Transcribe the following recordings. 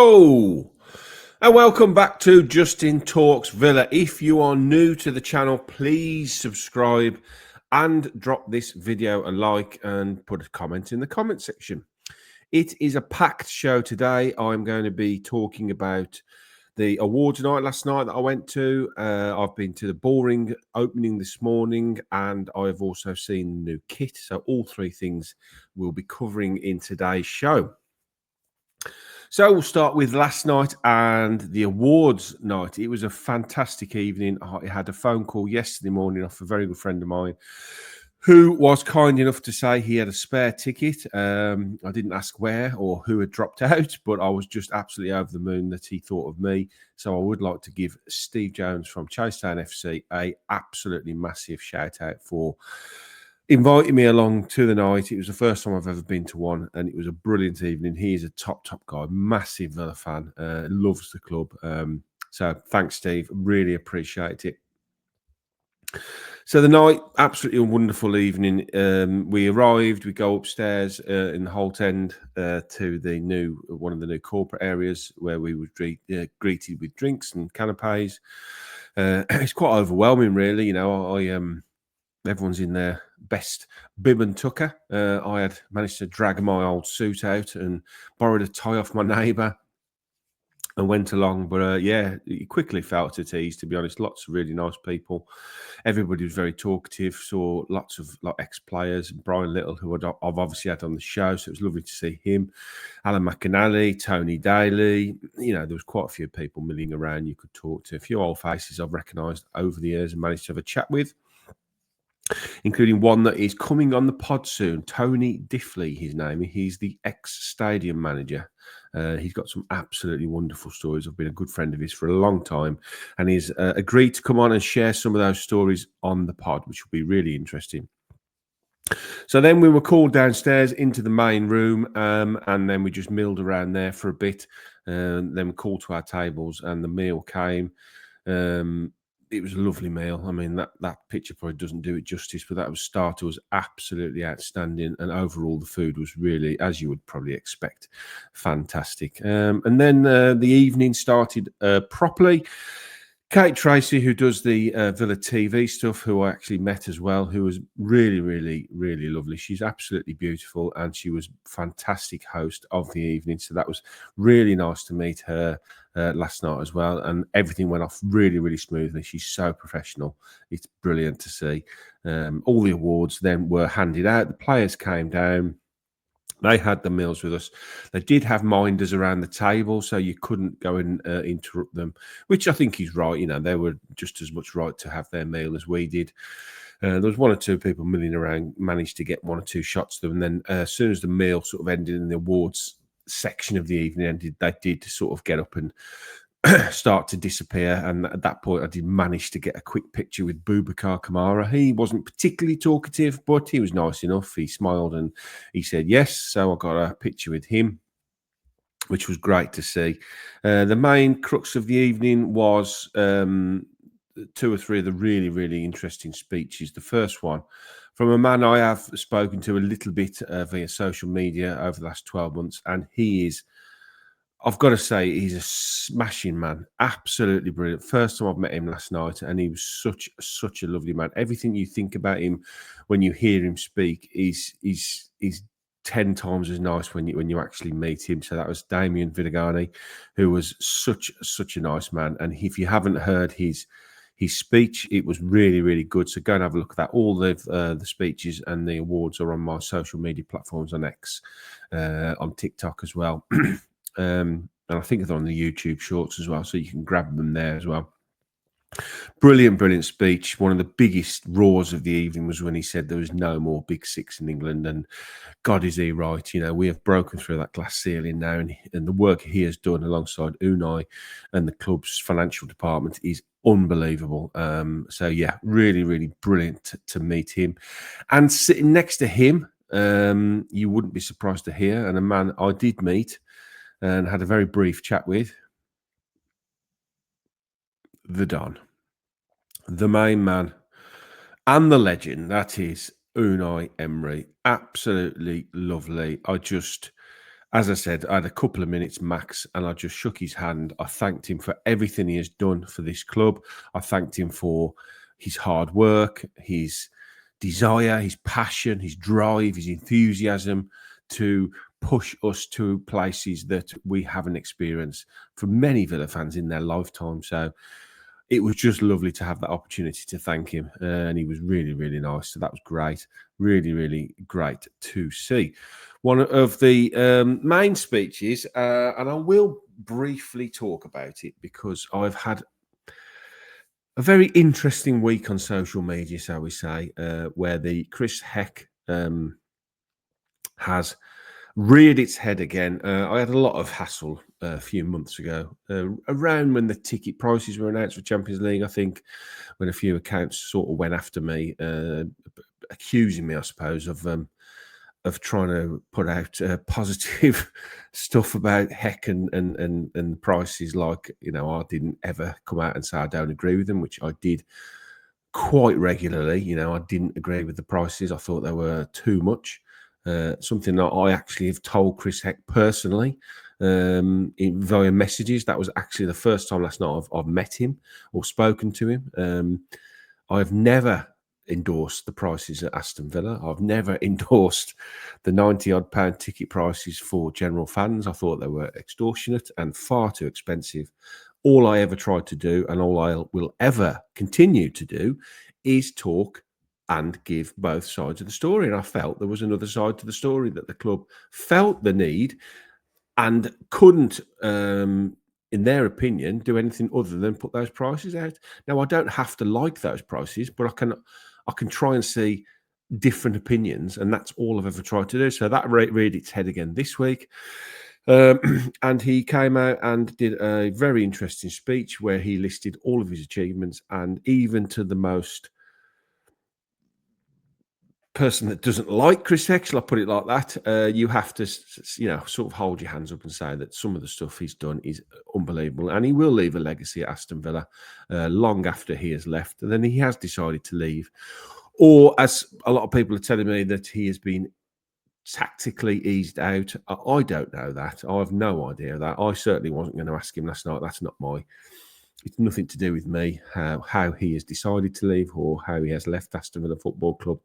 Hello and welcome back to Justin Talks Villa. If you are new to the channel, please subscribe and drop this video a like and put a comment in the comment section. It is a packed show today. I'm going to be talking about the awards night last night that I went to. I've been to the Bullring opening this morning, and I've also seen the new kit. So all three things we'll be covering in today's show. So we'll start with last night and the awards night. It was a fantastic evening. I had a phone call yesterday morning off a very good friend of mine who was kind enough to say he had a spare ticket. I didn't ask where or who had dropped out, but I was just absolutely over the moon that he thought of me. So I would like to give Steve Jones from Chasetown FC a absolutely massive shout out for inviting me along to the night. It was the first time I've ever been to one, and it was a brilliant evening. He is a top guy, massive Villa fan, loves the club. So thanks, Steve. Really appreciate it. So the night, absolutely a wonderful evening. We arrived, we go upstairs in the Holt End to the one of the new corporate areas where we were greeted with drinks and canapes. It's quite overwhelming, really. You know, everyone's in their best bib and tucker. I had managed to drag my old suit out and borrowed a tie off my neighbour and went along. But yeah, it quickly felt at ease, to be honest. Lots of really nice people. Everybody was very talkative. Saw lots of ex-players. Brian Little, who I've obviously had on the show, so it was lovely to see him. Alan McInally, Tony Daly. You know, there was quite a few people milling around you could talk to. A few old faces I've recognised over the years and managed to have a chat with, including one that is coming on the pod soon. Tony Diffley, his name. He's the ex-stadium manager. He's got some absolutely wonderful stories. I've been a good friend of his for a long time, and he's agreed to come on and share some of those stories on the pod, which will be really interesting. So then we were called downstairs into the main room, and then we just milled around there for a bit. Then we called to our tables, and the meal came. It was a lovely meal. I mean, that picture probably doesn't do it justice, but that starter was absolutely outstanding, and overall the food was really, as you would probably expect, fantastic. And then the evening started properly. Kate Tracy, who does the Villa TV stuff, who I actually met as well, who was really, really, really lovely. She's absolutely beautiful, and she was a fantastic host of the evening. So that was really nice to meet her last night as well. And everything went off really, really smoothly. She's so professional. It's brilliant to see. All the awards then were handed out. The players came down. They had the meals with us. They did have minders around the table, so you couldn't go and interrupt them, which I think is right. You know, they were just as much right to have their meal as we did. There was one or two people milling around, managed to get one or two shots of them. And then as soon as the meal sort of ended and the awards section of the evening ended, they did sort of get up and start to disappear. And at that point, I did manage to get a quick picture with Boubacar Kamara. He wasn't particularly talkative, but he was nice enough. He smiled and he said yes. So I got a picture with him, which was great to see. The main crux of the evening was two or three of the really, really interesting speeches. The first one from a man I have spoken to a little bit via social media over the last 12 months, and he is, I've got to say, he's a smashing man. Absolutely brilliant. First time I've met him last night, and he was such a lovely man. Everything you think about him when you hear him speak is 10 times as nice when you actually meet him. So that was Damien Vidagani, who was such a nice man. And if you haven't heard his speech, it was really, really good. So go and have a look at that. All the speeches and the awards are on my social media platforms, on X, on TikTok as well. And I think they're on the YouTube shorts as well, so you can grab them there as well. Brilliant speech. One of the biggest roars of the evening was when he said there was no more Big Six in England, and God, is he right. You know, we have broken through that glass ceiling now, and the work he has done alongside Unai and the club's financial department is unbelievable. So yeah, really brilliant to meet him. And sitting next to him, you wouldn't be surprised to hear, and a man I did meet and had a very brief chat with, the Don, the main man, and the legend. That is Unai Emery. Absolutely lovely. as I said, I had a couple of minutes max, and I just shook his hand. I thanked him for everything he has done for this club. I thanked him for his hard work, his desire, his passion, his drive, his enthusiasm to push us to places that we haven't experienced for many Villa fans in their lifetime. So it was just lovely to have that opportunity to thank him. And he was really, really nice. So that was great. Really, really great to see. One of the main speeches, and I will briefly talk about it because I've had a very interesting week on social media, shall we say, where the Chris Heck has reared its head again. I had a lot of hassle a few months ago, around when the ticket prices were announced for Champions League. I think when a few accounts sort of went after me, accusing me, I suppose, of trying to put out positive stuff about Heck and prices. Like, you know, I didn't ever come out and say I don't agree with them, which I did quite regularly. You know, I didn't agree with the prices. I thought they were too much. Something that I actually have told Chris Heck personally via messages. That was actually the first time last night I've met him or spoken to him. I've never endorsed the prices at Aston Villa. I've never endorsed the 90-odd pound ticket prices for general fans. I thought they were extortionate and far too expensive. All I ever tried to do, and all I will ever continue to do, is talk and give both sides of the story. And I felt there was another side to the story, that the club felt the need and couldn't, in their opinion, do anything other than put those prices out. Now, I don't have to like those prices, but I can try and see different opinions, and that's all I've ever tried to do. So that reared its head again this week. And he came out and did a very interesting speech where he listed all of his achievements, and even to the most person that doesn't like Chris Heck, I'll put it like that, you have to, you know, sort of hold your hands up and say that some of the stuff he's done is unbelievable, and he will leave a legacy at Aston Villa long after he has left. And then he has decided to leave, or as a lot of people are telling me, that he has been tactically eased out. I don't know that. I have no idea that. I certainly wasn't going to ask him last night. That's not it's nothing to do with me, how he has decided to leave or how he has left Aston Villa Football Club.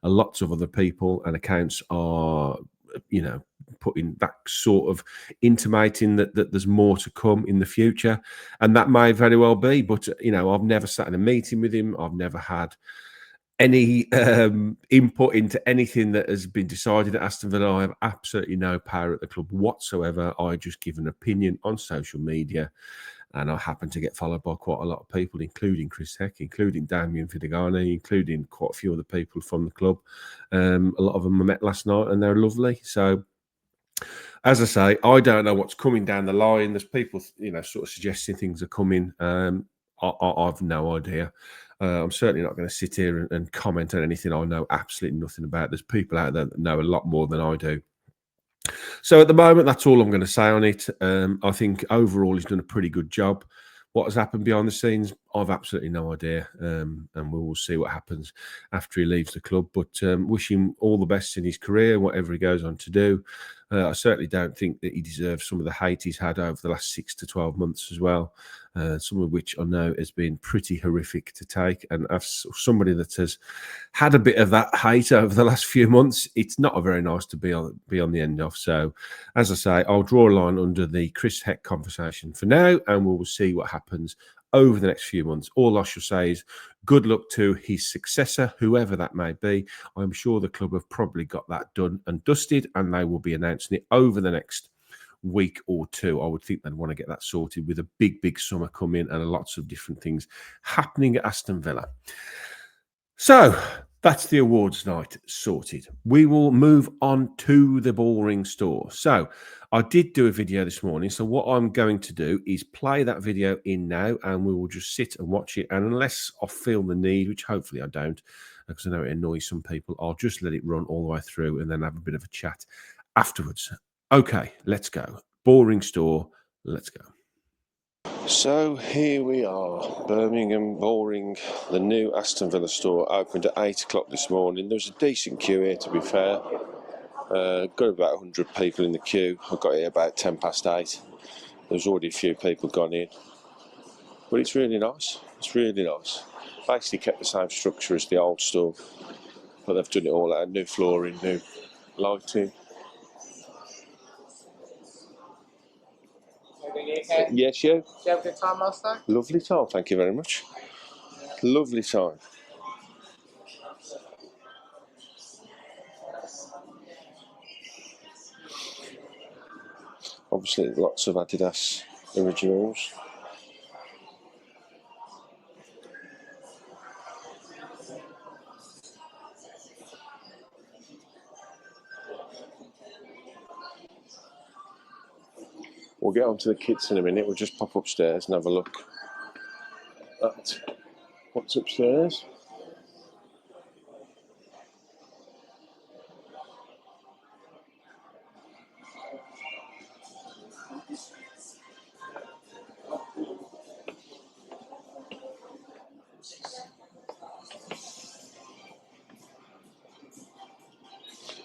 Lots of other people and accounts are, you know, putting that sort of intimating that there's more to come in the future. And that may very well be. But, you know, I've never sat in a meeting with him. I've never had any input into anything that has been decided at Aston Villa. I have absolutely no power at the club whatsoever. I just give an opinion on social media. And I happen to get followed by quite a lot of people, including Chris Heck, including Damien Fidigani, including quite a few other people from the club. A lot of them I met last night, and they're lovely. So, as I say, I don't know what's coming down the line. There's people, you know, sort of suggesting things are coming. I've no idea. I'm certainly not going to sit here and comment on anything I know absolutely nothing about. There's people out there that know a lot more than I do. So at the moment, that's all I'm going to say on it. I think overall he's done a pretty good job. What has happened behind the scenes, I've absolutely no idea. And we will see what happens after he leaves the club. But wish him all the best in his career, whatever he goes on to do. I certainly don't think that he deserves some of the hate he's had over the last 6 to 12 months as well. Some of which I know has been pretty horrific to take. And as somebody that has had a bit of that hate over the last few months, it's not a very nice to be on the end of. So, as I say, I'll draw a line under the Chris Heck conversation for now, and we will see what happens over the next few months. All I shall say is good luck to his successor, whoever that may be. I'm sure the club have probably got that done and dusted, and they will be announcing it over the next week or two. I would think they'd want to get that sorted with a big summer coming and lots of different things happening at Aston Villa. So that's the awards night sorted. We will move on to the Bullring store. So I did do a video this morning. So what I'm going to do is play that video in now, and we will just sit and watch it. And unless I feel the need, which hopefully I don't, because I know it annoys some people, I'll just let it run all the way through and then have a bit of a chat afterwards. Okay, let's go. Bullring store, let's go. So here we are, Birmingham Bullring, the new Aston Villa store, opened at 8 o'clock this morning. There's a decent queue here, to be fair. Got about 100 people in the queue. I got here about 10 past 8. There's already a few people gone in. But it's really nice. It's really nice. Basically kept the same structure as the old store. But they've done it all out. New flooring, new lighting. Okay. Yes, you? Did you have a good time last night? Lovely time, thank you very much. Lovely time. Obviously, lots of Adidas originals. We'll get on to the kits in a minute. We'll just pop upstairs and have a look at what's upstairs.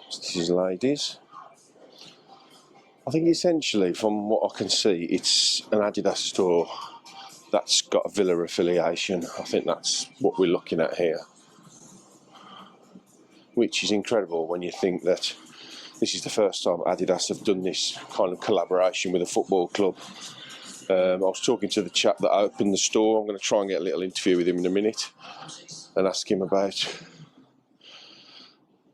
This is ladies. I think essentially, from what I can see, it's an Adidas store that's got a Villa affiliation. I think that's what we're looking at here, which is incredible when you think that this is the first time Adidas have done this kind of collaboration with a football club. I was talking to the chap that opened the store. I'm going to try and get a little interview with him in a minute and ask him about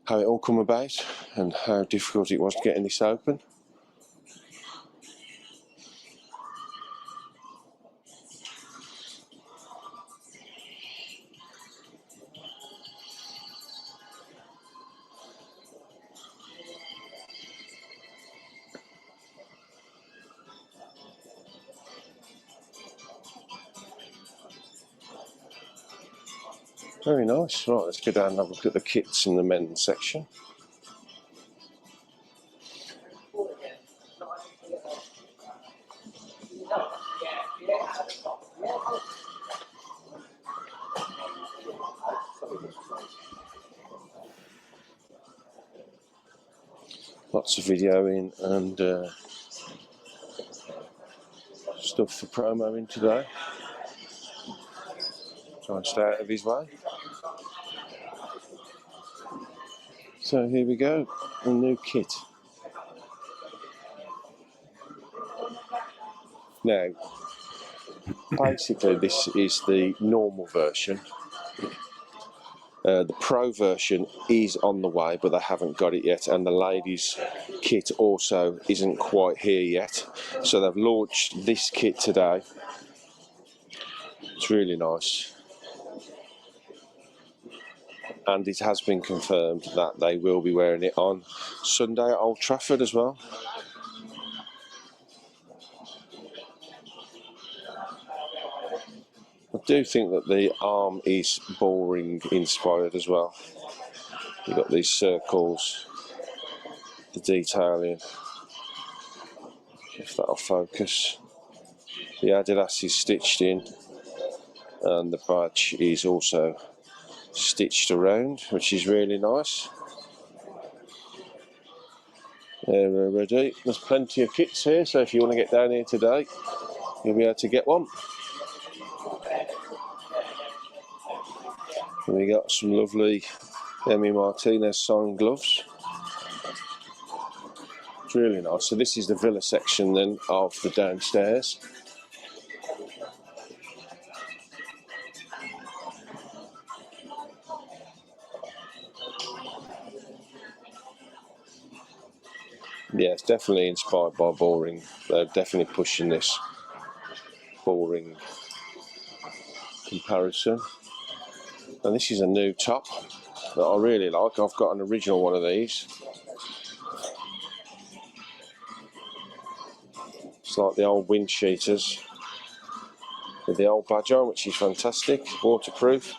how it all come about and how difficult it was getting this open. Very nice. Right, let's go down and have a look at the kits in the men's section. Lots of videoing and stuff for promoing today. Try and stay out of his way. So here we go, a new kit. Now, basically this is the normal version. The Pro version is on the way, but they haven't got it yet, and the ladies' kit also isn't quite here yet. So they've launched this kit today. It's really nice. And it has been confirmed that they will be wearing it on Sunday at Old Trafford as well. I do think that the arm is Bullring inspired as well. You've got these circles, the detailing, if that'll focus. The Adidas is stitched in, and the badge is also stitched around, which is really nice. There we're ready. There's plenty of kits here, so if you want to get down here today, you'll be able to get one. And we got some lovely Emi Martinez signed gloves. It's really nice. So this is the Villa section then of the downstairs. Yeah, it's definitely inspired by Bullring. They're definitely pushing this Bullring comparison. And this is a new top that I really like. I've got an original one of these. It's like the old wind cheaters with the old badge on, which is fantastic. Waterproof.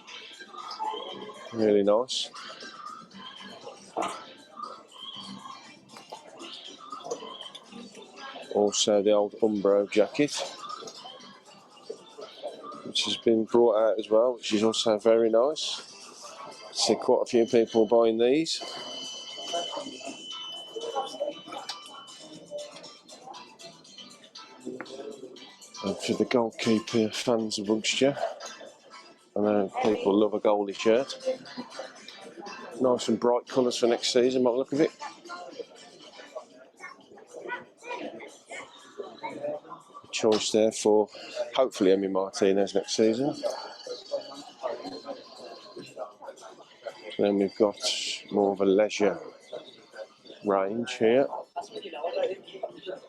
Really nice. Also the old Umbro jacket, which has been brought out as well, which is also very nice. See quite a few people buying these. And for the goalkeeper fans amongst you, I know people love a goalie shirt. Nice and bright colours for next season, by the look of it. A choice there for hopefully Emi Martinez next season. Then we've got more of a leisure range here.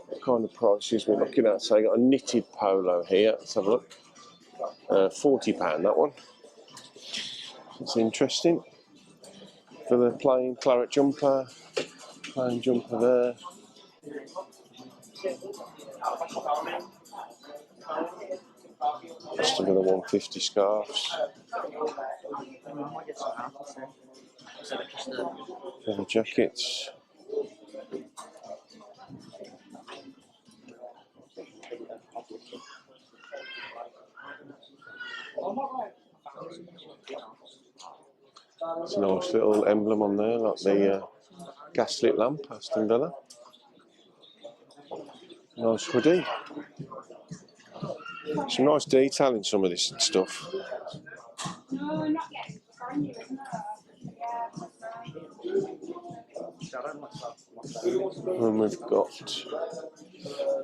What kind of prices we're looking at? So you got a knitted polo here. Let's have a look. £40 that one. It's interesting. For the plain claret jumper, plain jumper there. Just another 150 scarves. Leather jackets. It's a nice little emblem on there, like the gaslit lamp, Aston Villa. Nice hoodie. Some nice detail in some of this stuff. No, not yet. It's brand new, isn't it? And we've got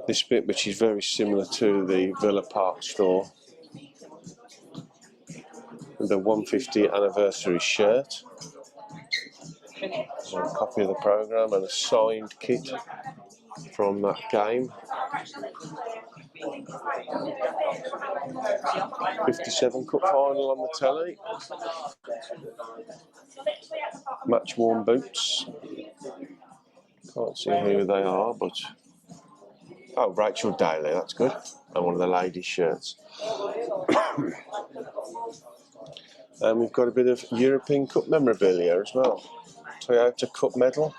this bit which is very similar to the Villa Park store. The 150 anniversary shirt. So a copy of the programme and a signed kit from that game. 57 Cup final on the telly. Match worn boots. Can't see who they are, but oh, Rachel Daly, that's good. And one of the ladies' shirts. And we've got a bit of European Cup memorabilia as well. Toyota Cup medal.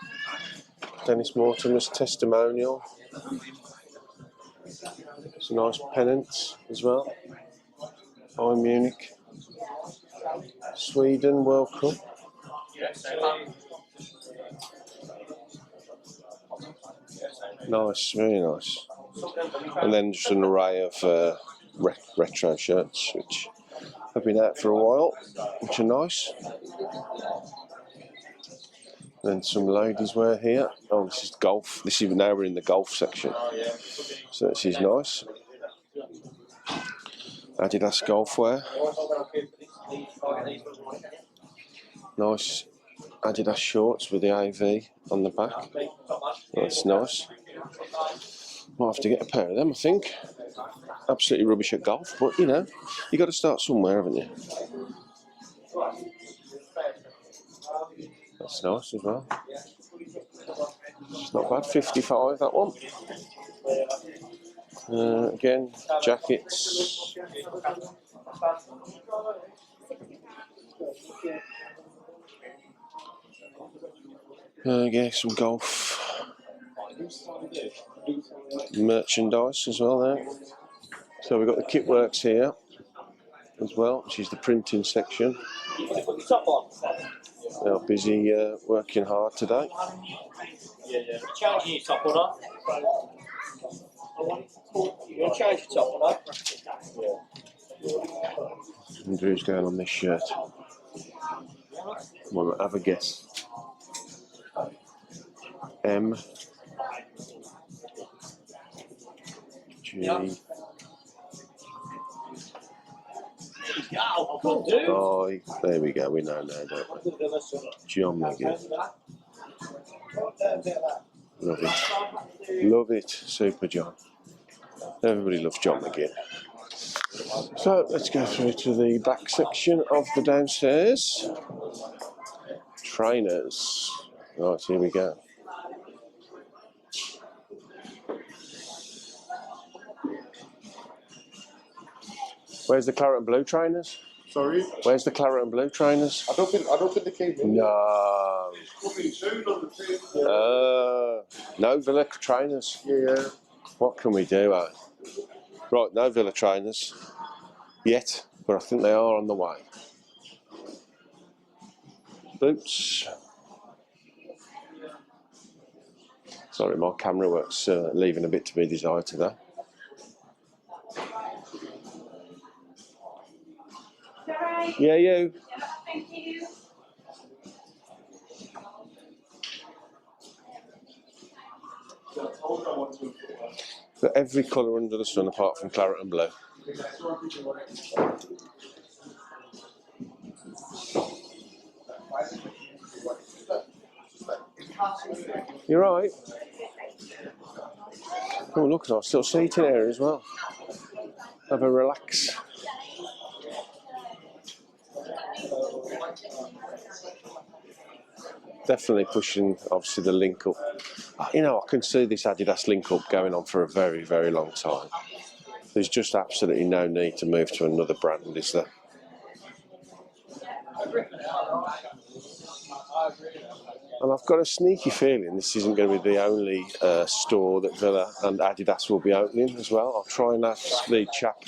Dennis Mortimer's testimonial. Some nice pennants as well. Bayern Munich. Sweden World Cup. Nice, very nice. And then just an array of retro shirts, which have been out for a while, which are nice. Then some ladies wear here. Oh, this is golf. This is now we're in the golf section. So this is nice. Adidas golf wear. Nice Adidas shorts with the AV on the back. That's nice. Might have to get a pair of them, I think. Absolutely rubbish at golf, but you know, you got to start somewhere, haven't you? That's nice as well. It's not bad. 55 that one. Again, jackets. Yeah, some golf merchandise as well there. So we've got the kit works here as well, which is the printing section. They are busy working hard today. Changing your top order. You'll change your top order. Andrew's going on this shirt. Come on, have a guess. M G. Oh, there we go. We know now, don't we? John McGee. Love it. Love it. Super John. Everybody loves John McGee. So let's go through to the back section of the downstairs. Trainers. Right, here we go. Where's the claret and blue trainers? Sorry? Where's the claret and blue trainers? I don't think they came in. No. No Villa trainers. Yeah. What can we do? Right, no Villa trainers yet, but I think they are on the way. Boots. Sorry, my camera work's leaving a bit to be desired today. Yeah, you. Thank you. Got every colour under the sun apart from claret and blue. You're right. Oh, look, nice little seating area as well. Have a relax. Definitely pushing, obviously, the link up. You know, I can see this Adidas link up going on for a very, very long time. There's just absolutely no need to move to another brand, is there? And I've got a sneaky feeling this isn't going to be the only store that Villa and Adidas will be opening as well. I'll try and ask the chap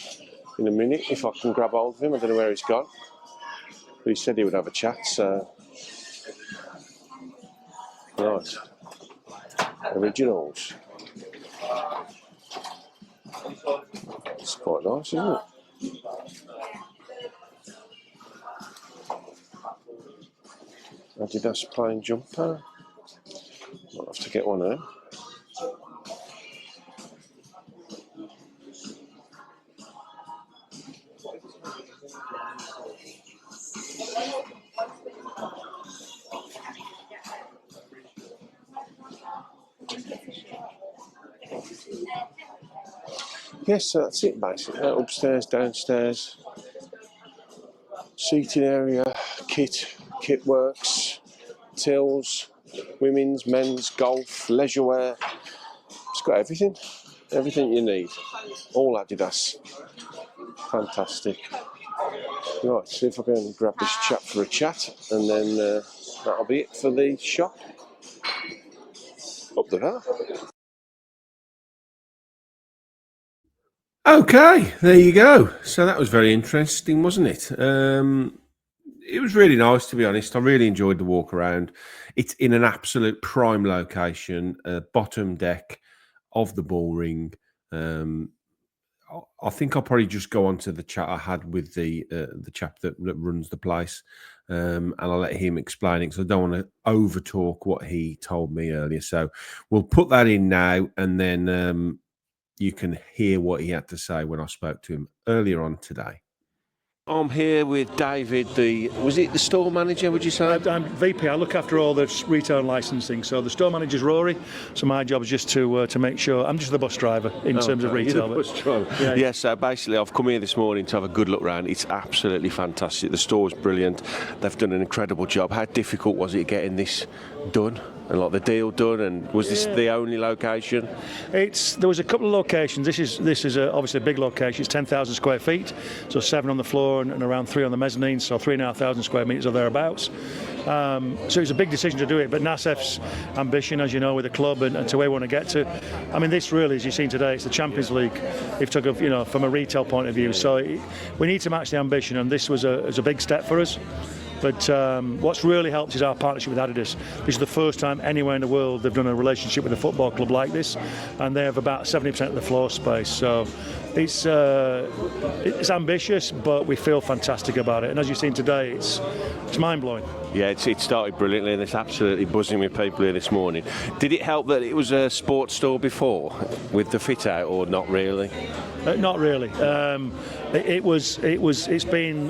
in a minute if I can grab hold of him. I don't know where he's gone. But he said he would have a chat, so... Right. Originals. It's quite nice, isn't it? Adidas plain jumper. Might have to get one there. Yes, so that's it basically. Upstairs, downstairs, seating area, kit works, tills, women's, men's, golf, leisure wear. It's got everything you need. All Adidas. Fantastic. Right, see if I can grab this chap for a chat, and then that'll be it for the shop. Up the Villa. Okay, there you go. So that was very interesting, wasn't it? It was really nice, to be honest. I really enjoyed the walk around. It's in an absolute prime location, bottom deck of the Bullring. I think I'll probably just go on to the chat I had with the chap that runs the place, and I'll let him explain it because I don't want to over talk what he told me earlier. So we'll put that in now, and then you can hear what he had to say when I spoke to him earlier on today. I'm here with David, was it the store manager, would you say? I'm VP. I look after all the retail and licensing. So the store manager's Rory. So my job is just to make sure. I'm just the bus driver in terms of retail. You're the bus driver. Yeah, so basically I've come here this morning to have a good look around. It's absolutely fantastic. The store's brilliant. They've done an incredible job. How difficult was it getting this done? And like the deal done, and was this the only location? There was a couple of locations. This is obviously a big location. It's 10,000 square feet, so 7 on the floor and around 3 on the mezzanine, so 3,500 square metres or thereabouts. So it was a big decision to do it, but Nassef's ambition, as you know, with the club and to where we want to get to. I mean, this really, as you've seen today, it's the Champions League. If took of, from a retail point of view, so we need to match the ambition, and this was a big step for us. But what's really helped is our partnership with Adidas. This is the first time anywhere in the world they've done a relationship with a football club like this, and they have about 70% of the floor space. So it's ambitious, but we feel fantastic about it. And as you've seen today, it's mind-blowing. Yeah, it started brilliantly, and it's absolutely buzzing with people here this morning. Did it help that it was a sports store before with the fit out, or not really? Not really. It's been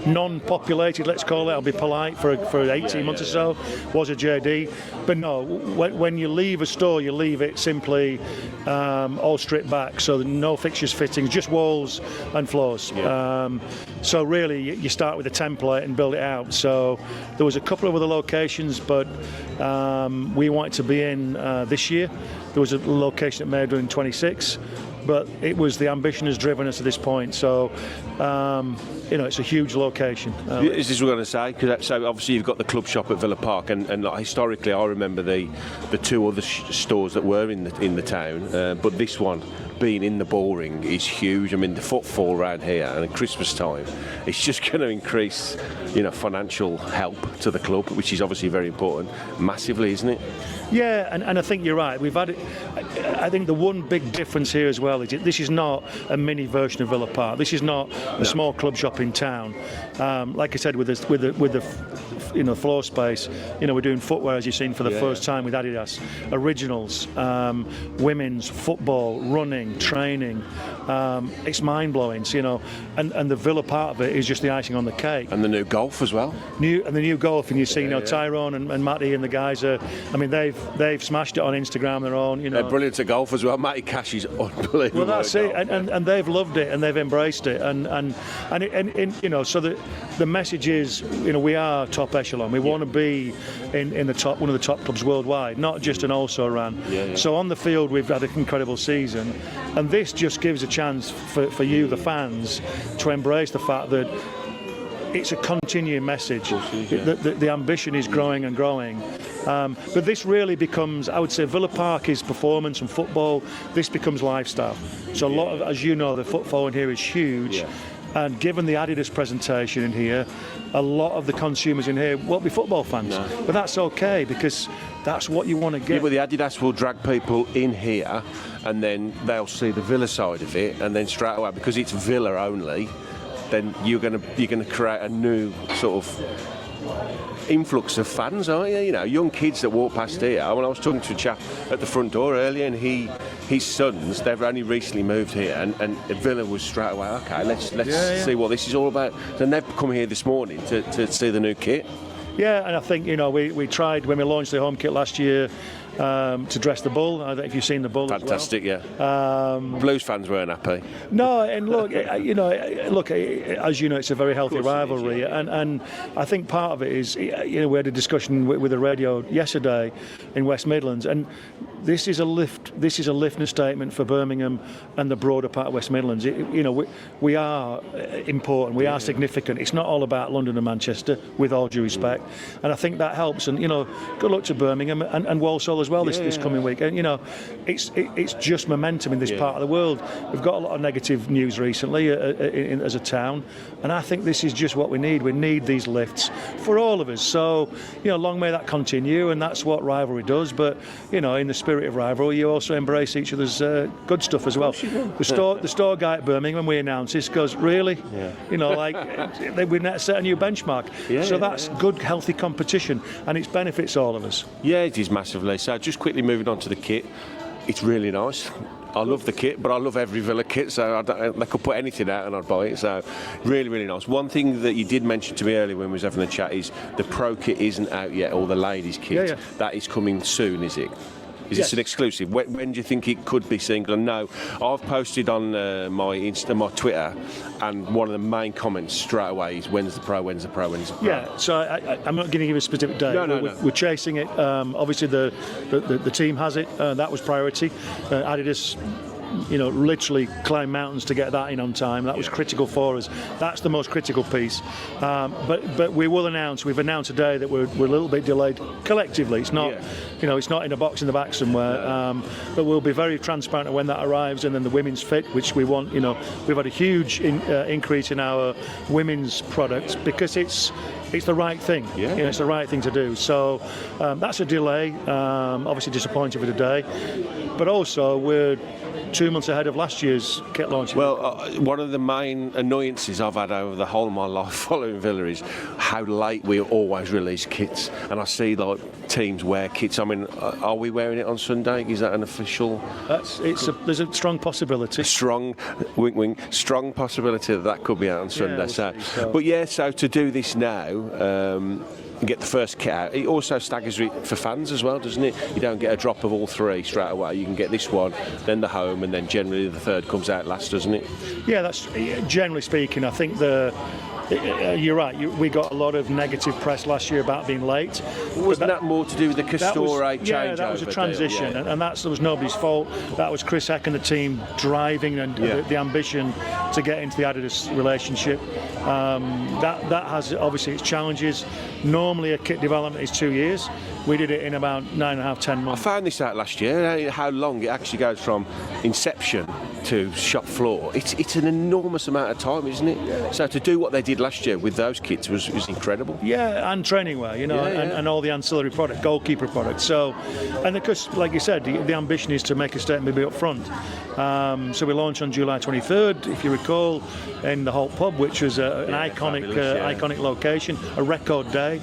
non-populated, let's call it. I'll be polite for 18 months or so. Was a JD, but no. When you leave a store, you leave it simply all stripped back, so no fixtures, fittings, just walls and floors. Yeah. So really, you start with a template and build it out. So there was a couple of other locations, but we wanted to be in this year. There was a location that may have done in 26. But it was the ambition has driven us to this point. So, it's a huge location. Is this what I'm going to say? Because so obviously you've got the club shop at Villa Park, and like, historically I remember the two other stores that were in the town, but this one being in the Bullring is huge. I mean, the footfall around here, and at Christmas time, it's just going to increase, financial help to the club, which is obviously very important, massively, isn't it? Yeah, and I think you're right. We've had it. I think the one big difference here as well is this is not a mini version of Villa Park. This is not a small club shop in town. Like I said, with the floor space, we're doing footwear, as you've seen, for the first time with Adidas, originals, women's football, running, training. It's mind blowing, and the Villa part of it is just the icing on the cake. And the new golf as well. The new golf, and you see, Tyrone and Matty and the guys are. I mean, they've smashed it on Instagram. Their own, They're brilliant at golf as well. Matty Cash is unbelievable. Well, that's it, and they've loved it and they've embraced it, and so the message is, we are top echelon. We want to be in the top, one of the top clubs worldwide, not just an also ran. So on the field, we've had an incredible season, and this just gives a chance for you, the fans, to embrace the fact that it's a continuing message. The ambition is growing and growing. But this really becomes, I would say, Villa Park is performance and football. This becomes lifestyle. So a lot of, as you know, the footfall in here is huge. And given the Adidas presentation in here, a lot of the consumers in here won't be football fans. But that's okay, because that's what you want to get. Yeah, but the Adidas will drag people in here, and then they'll see the Villa side of it, and then straight away, because it's Villa only, then you're going to create a new sort of influx of fans, aren't you? Young kids that walk past here. I was talking to a chap at the front door earlier, and his sons, they've only recently moved here, and Villa was straight away, okay, let's see what this is all about. And they've come here this morning to see the new kit. Yeah, and I think, we tried, when we launched the home kit last year, to dress the Bull. I don't know if you've seen the Bull. Fantastic, as well. Blues fans weren't happy. No, and look, as you know, it's a very healthy rivalry, and I think part of it is, we had a discussion with the radio yesterday in West Midlands, and this is a lifting statement for Birmingham and the broader part of West Midlands. We are important, we are significant. It's not all about London and Manchester, with all due respect, and I think that helps. And good luck to Birmingham and Walsall as well this coming week. And it's just momentum in this part of the world. We've got a lot of negative news recently as a town, and I think this is just what we need. We need these lifts for all of us. So long may that continue, and that's what rivalry does. But in the spirit of rivalry, you also embrace each other's good stuff as well. The store guy at Birmingham, when we announced this, goes, really? We set a new benchmark. So that's good, healthy competition, and it benefits all of us. Yeah, it is massively. So just quickly moving on to the kit, it's really nice. I love the kit, but I love every Villa kit, so they could put anything out and I'd buy it. So really, really nice. One thing that you did mention to me earlier when we was having a chat is the Pro kit isn't out yet, or the ladies kit. That is coming soon, is it? Is this an exclusive? When do you think it could be seen? Because I know I've posted on my Twitter, and one of the main comments straight away is, when's the Pro, when's the Pro, when's the Pro? Yeah, so I'm not going to give a specific date. No. We're chasing it. Obviously, the team has it. That was priority. Adidas, literally climbed mountains to get that in on time. That was critical for us. That's the most critical piece. But we will announce. We've announced today that we're a little bit delayed collectively. It's not, it's not in a box in the back somewhere. But we'll be very transparent when that arrives. And then the women's fit, which we want. We've had a huge increase in our women's products because it's the right thing. It's the right thing to do. So that's a delay. Obviously disappointed with today, but also we're 2 months ahead of last year's kit launch. Well, one of the main annoyances I've had over the whole of my life following Villa is how late we always release kits, and I see teams wear kits. I mean, are we wearing it on Sunday? Is that an official? There's a strong possibility. Strong possibility that could be out on Sunday. So to do this now. Get the first kit out. It also staggers it for fans as well, doesn't it? You don't get a drop of all three straight away. You can get this one, then the home, and then generally the third comes out last, doesn't it? Yeah, that's generally speaking. I think you're right. We got a lot of negative press last year about being late. Wasn't that more to do with the Castore changeover? Yeah, that was a transition, and that was nobody's fault. That was Chris Heck and the team driving and the ambition to get into the Adidas relationship. That has obviously its challenges. normally a kit development is 2 years. We did it in about 9.5, 10 I months. found this out last year, how long it actually goes from inception to shop floor. It's an enormous amount of time, isn't it? So to do what they did last year with those kits was incredible. Yeah, and training wear, Yeah. and all the ancillary product, goalkeeper products. So, and of course, like you said, the ambition is to make a statement, be up front. So we launched on July 23rd, if you recall, in the Holt Pub, which was an iconic location, a record day.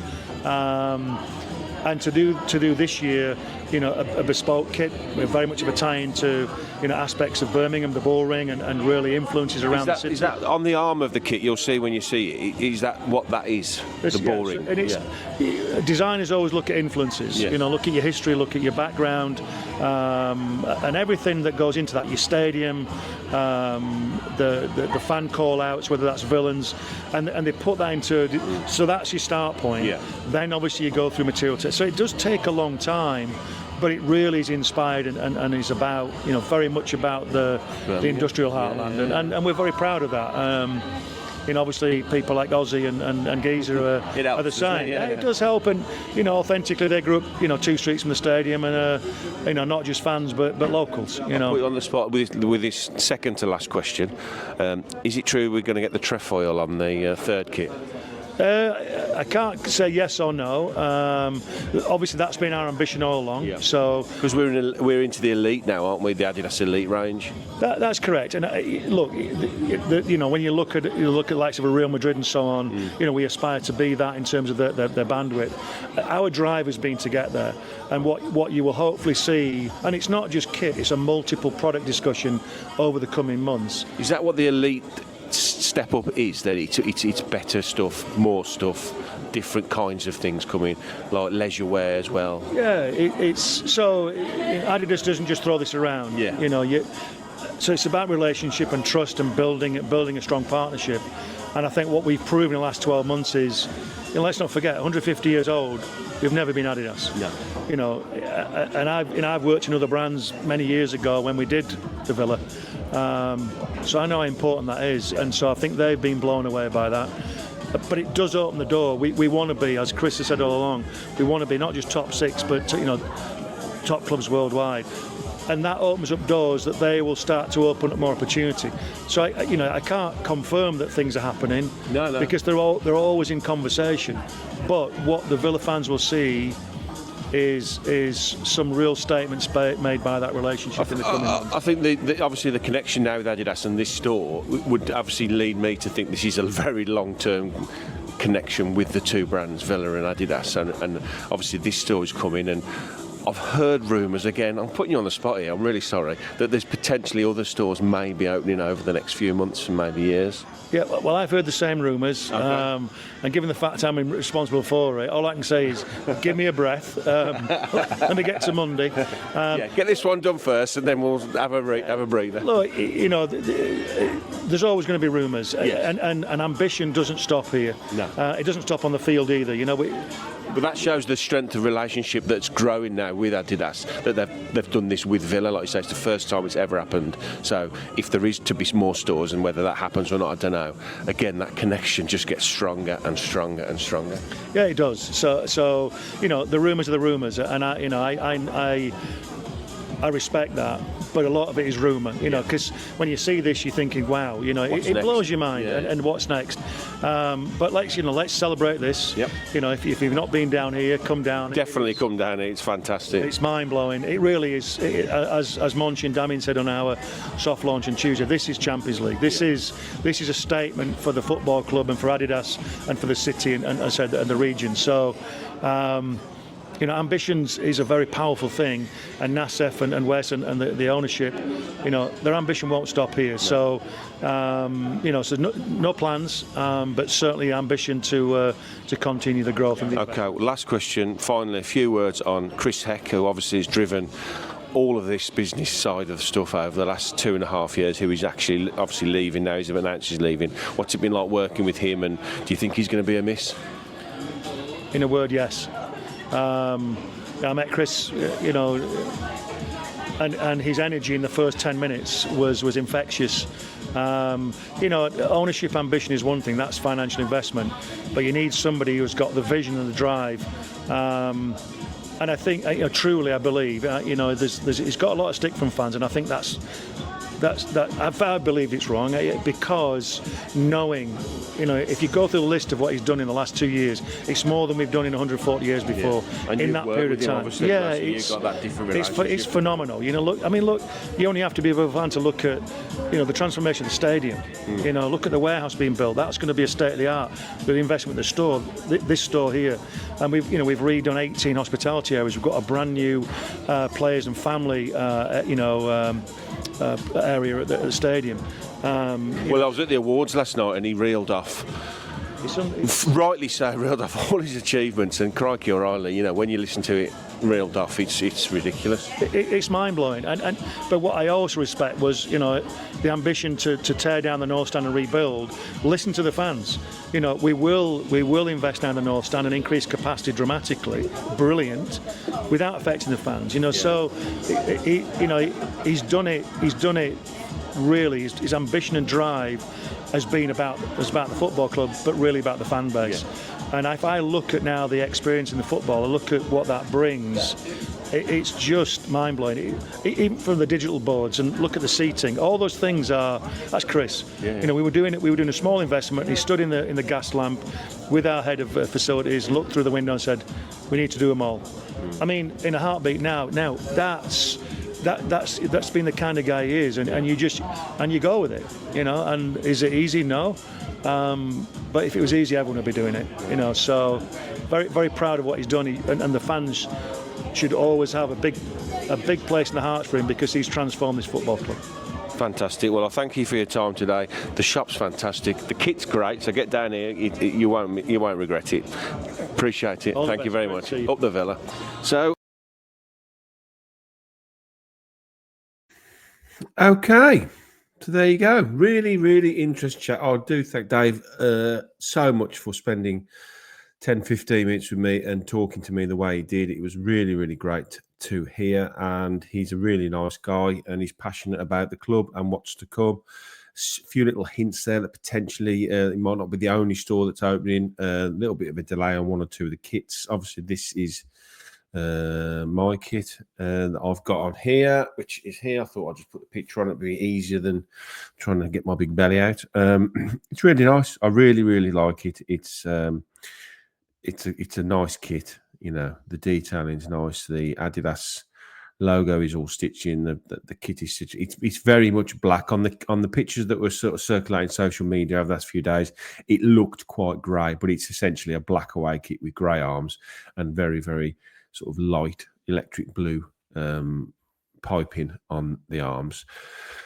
And to do this year, a bespoke kit, with very much of a tie into aspects of Birmingham, the Bullring, and really influences around the city. Is that on the arm of the kit? You'll see when you see it. Is that what that is? The Bullring. And designers always look at influences. Yeah. Look at your history, look at your background, and everything that goes into that. Your stadium, the fan call-outs, whether that's villains, and they put that into. So that's your start point. Yeah. Then obviously you go through material test. So it does take a long time. But it really is inspired and is about, very much about the industrial heartland, and we're very proud of that. Obviously people like Ozzy and Geezer are the same. It does help, and authentically they grew up 2 streets from the stadium, and not just fans but locals. I'll put you on the spot with this second to last question. Is it true we're going to get the trefoil on the third kit? I can't say yes or no. Obviously, that's been our ambition all along. Yeah. So because we're into the elite now, aren't we? The Adidas Elite range. That's correct. And look, when you look at the likes of a Real Madrid and so on, we aspire to be that in terms of their bandwidth. Our drive has been to get there, and what you will hopefully see, and it's not just kit; it's a multiple product discussion over the coming months. Is that what the elite step up is? That it's better stuff, more stuff, different kinds of things coming, like leisure wear as well. Yeah, it's so Adidas doesn't just throw this around. Yeah. So it's about relationship and trust and building a strong partnership. And I think what we've proven in the last 12 months is, let's not forget, 150 years old, we've never been Adidas. No. And I've worked in other brands many years ago when we did the Villa. So I know how important that is, and so I think they've been blown away by that. But it does open the door. We want to be, as Chris has said all along, we want to be not just top 6, but top clubs worldwide. And that opens up doors that they will start to open up more opportunity. So I can't confirm that things are happening, no. because they're always in conversation. But what the Villa fans will see is some real statements made by that relationship in the coming months. I think obviously the connection now with Adidas and this store would obviously lead me to think this is a very long-term connection with the two brands, Villa and Adidas, and obviously this store is coming, and I've heard rumours, again, I'm putting you on the spot here, I'm really sorry, that there's potentially other stores may be opening over the next few months and maybe years. Yeah, well, I've heard the same rumours, Okay. and given the fact I'm responsible for it, all I can say is give me a breath. Let me get to Monday. Get this one done first, and then we'll have a breather. Look, there's always going to be rumours, Yes. and ambition doesn't stop here. No. It doesn't stop on the field either. But that shows the strength of relationship that's growing now with Adidas, that they've done this with Villa. Like you say, it's the first time it's ever happened. So if there is to be more stores, and whether that happens or not, I don't know. Again, that connection just gets stronger and stronger and stronger. Yeah, it does. So the rumours are the rumours, and I respect that, but a lot of it is rumour, because when you see this, you're thinking, wow, it blows your mind, Yeah. and what's next? But let's celebrate this. Yep. If you've not been down here, come down. Definitely come down here. It's fantastic. It's mind blowing. It really is. As Monch and Damien said on our soft launch on Tuesday, this is Champions League. This is a statement for the football club and for Adidas and for the city and the region. So. Ambitions is a very powerful thing, and Nassef and Wes and the ownership, their ambition won't stop here. So, so no plans, but certainly ambition to continue the growth. Okay, well, last question. Finally, a few words on Chris Heck, who obviously has driven all of this business side of stuff over the last 2.5 years, who is actually obviously leaving now. He's announced he's leaving. What's it been like working with him, and do you think he's going to be a miss? In a word, yes. I met Chris, and his energy in the first 10 minutes was infectious. You know, ownership ambition is one thing, that's financial investment, but you need somebody who's got the vision and the drive. And I think, you know, truly, I believe, you know, he's got a lot of stick from fans, and I think that I believe it's wrong, because knowing, you know, if you go through the list of what he's done in the last 2 years, it's more than we've done in 140 years before. And in that period of time. Yeah, you've got that different relationship. It's phenomenal. You know, look, you only have to be a fan to look at, you know, the transformation of the stadium. You know, look at the warehouse being built. That's going to be a state of the art with the investment in the store. This store here, and we've redone 18 hospitality areas. We've got a brand new players and family, area at the stadium. Well, I was at the awards last night and he reeled off, rightly so, reeled off all his achievements, and crikey O'Reilly, you know, when you listen to it reeled off, it's ridiculous. It's mind-blowing. But what I also respect was, you know, the ambition to tear down the North Stand and rebuild. Listen to the fans. You know, we will invest down the North Stand and increase capacity dramatically. Brilliant, without affecting the fans. You know, so he's done it. He's done it. Really, his ambition and drive has been about the football club, but really about the fan base. Yeah. And if I look at now the experience in the football, I look at what that brings. It's just mind-blowing. Even from the digital boards, and look at the seating, all those things that's Chris. Yeah. You know, we were doing a small investment. He stood in the gas lamp with our head of facilities, looked through the window and said, "We need to do them all." I mean, in a heartbeat. Now that's been the kind of guy he is, and you go with it, you know. And is it easy? No. But if it was easy, everyone would be doing it, you know. So very, very proud of what he's done, and the fans should always have a big place in the hearts for him, because he's transformed this football club. Fantastic. Well, I thank you for your time today. The shop's fantastic. The kit's great. So get down here. You won't regret it. Appreciate it. Thank you very much. Up the Villa. So. Okay, so there you go. Really, really interesting chat. I do thank Dave so much for spending 10-15 minutes with me and talking to me the way he did. It was really, really great to hear, and he's a really nice guy, and he's passionate about the club and what's to come. A few little hints there that potentially it might not be the only store that's opening. A little bit of a delay on one or two of the kits. Obviously, this is my kit that I've got on here, which is here. I thought I'd just put the picture on it. It'd be easier than trying to get my big belly out. It's really nice. I really, really like it. It's a nice kit. You know, the detailing's nice. The Adidas logo is all stitched in. The kit is stitched. It's very much black on the pictures that were sort of circulating social media over the last few days. It looked quite grey, but it's essentially a black away kit with grey arms and very, very sort of light electric blue piping on the arms.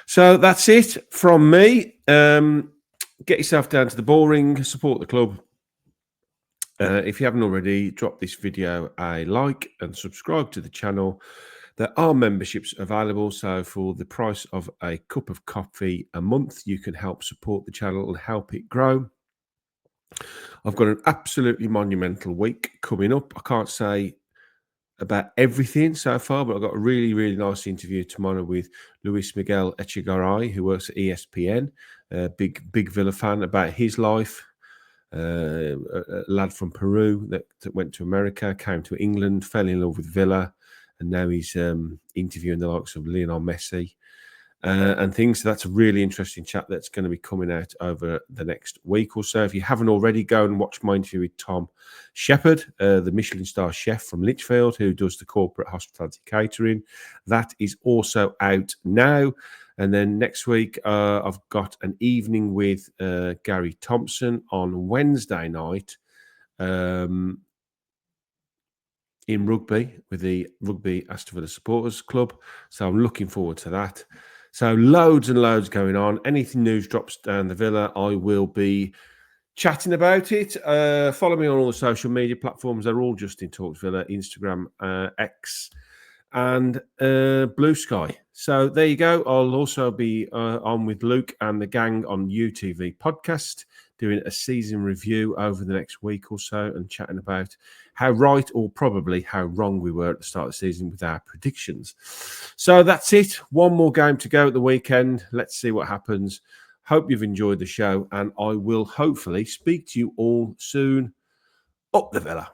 So that's it from me. Get yourself down to the Bullring, support the club. If you haven't already, drop this video a like and subscribe to the channel. There are memberships available, so for the price of a cup of coffee a month, you can help support the channel and help it grow. I've got an absolutely monumental week coming up. I can't say about everything so far, but I've got a really, really nice interview tomorrow with Luis Miguel Echegaray, who works at ESPN, a big Villa fan, about his life. A lad from Peru that went to America, came to England, fell in love with Villa, and now he's interviewing the likes of Lionel Messi and things. So that's a really interesting chat that's going to be coming out over the next week or so. If you haven't already, go and watch my interview with Tom Shepherd, the Michelin star chef from Lichfield, who does the corporate hospitality catering. That is also out now. And then next week, I've got an evening with Gary Thompson on Wednesday night in rugby with the Rugby Aston Villa Supporters Club. So I'm looking forward to that. So loads and loads going on. Anything news drops down the Villa, I will be chatting about it. Follow me on all the social media platforms. They're all Just in Talks Villa, Instagram, X, and Blue Sky. So there you go. I'll also be on with Luke and the gang on UTV podcast, doing a season review over the next week or so and chatting about how right or probably how wrong we were at the start of the season with our predictions. So that's it. One more game to go at the weekend. Let's see what happens. Hope you've enjoyed the show, and I will hopefully speak to you all soon. Up the Villa.